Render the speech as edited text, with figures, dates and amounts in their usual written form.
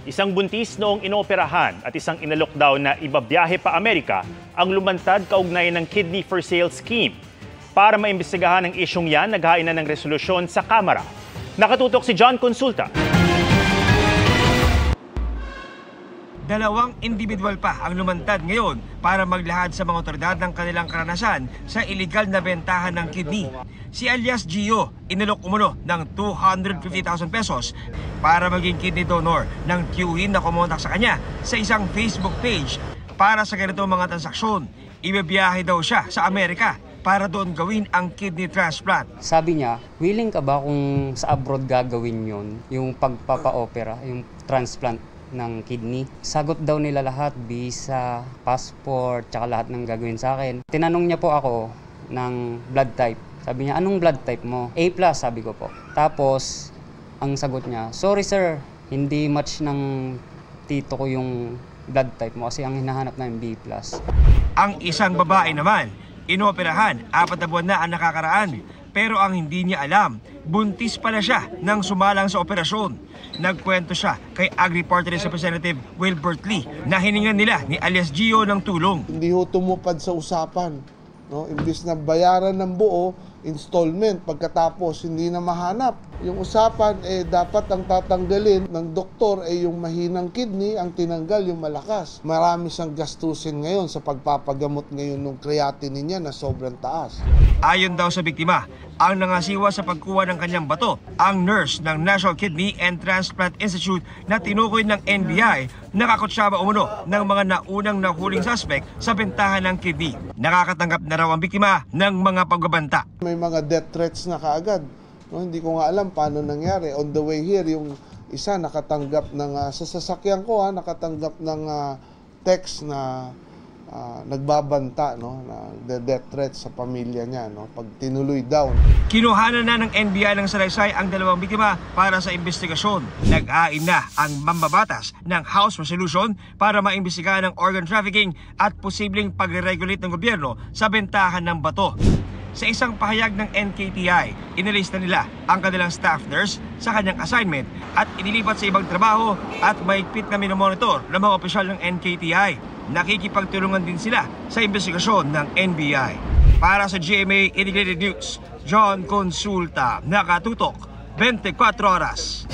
Isang buntis noong inooperahan at isang inalockdown na ibabiyahe pa Amerika ang lumantad kaugnay ng Kidney for Sale scheme. Para maimbestigahan ang isyong yan, naghain na ng resolusyon sa Kamara. Nakatutok si John Consulta. Dalawang individual pa ang lumantad ngayon para maglahad sa mga otoridad ng kanilang karanasan sa iligal na bentahan ng kidney. Si alias Gio, inalok umuno ng 250,000 pesos para maging kidney donor nang tiyuhin na kumontak sa kanya sa isang Facebook page para sa ganitong mga transaksyon. Ibibiyahe daw siya sa Amerika para doon gawin ang kidney transplant. Sabi niya, willing ka ba kung sa abroad gagawin yon, yung pagpapa-opera, yung transplant ng kidney? Sagot daw nila lahat, visa, passport, tsaka lahat ng gagawin sa akin. Tinanong niya po ako ng blood type. Sabi niya, anong blood type mo? A+, sabi ko po. Tapos, ang sagot niya, sorry sir, hindi match ng tito ko yung blood type mo kasi ang hinahanap na yung B+. Ang isang babae naman, inoperahan, 4 na buwan na ang nakakaraan. Pero ang hindi niya alam, buntis pala siya nang sumalang sa operasyon. Nagkwento siya kay Agri-Party Representative Wilbert Lee na hiningan nila ni alias Gio ng tulong. Hindi ho tumupad sa usapan. No? Imbis na bayaran ng buo, installment, pagkatapos hindi na mahanap. Yung usapan, dapat ang tatanggalin ng doktor yung mahinang kidney, ang tinanggal yung malakas. Marami siyang gastusin ngayon sa pagpapagamot ngayon ng creatinine niya na sobrang taas. Ayon daw sa biktima, ang nangasiwa sa pagkuha ng kanyang bato, ang nurse ng National Kidney and Transplant Institute na tinukoy ng NBI, nakakutsaba umuno ng mga naunang nahuling suspect sa bentahan ng kidney. Nakakatanggap na raw ang biktima ng mga pagbabanta. May mga death threats na kaagad. No, hindi ko nga alam paano nangyari. On the way here, yung isa nakatanggap ng, sa sasakyan ko, nakatanggap ng text na nagbabanta, no, na death threat sa pamilya niya, no, pag tinuloy down. Kinuhanan na ng NBI ng salaysay ang dalawang biktima para sa investigasyon. Nag-ain na ang mambabatas ng House Resolution para maimbestigahan ang organ trafficking at posibleng pagre-regulate ng gobyerno sa bentahan ng bato. Sa isang pahayag ng NKTI, inilista nila ang kanilang staff nurse sa kanyang assignment at inilipat sa ibang trabaho at mahigpit na minomonitor ng mga opisyal ng NKTI. Nakikipagtulungan din sila sa investigasyon ng NBI. Para sa GMA Integrated News, John Consulta, nakatutok 24 oras.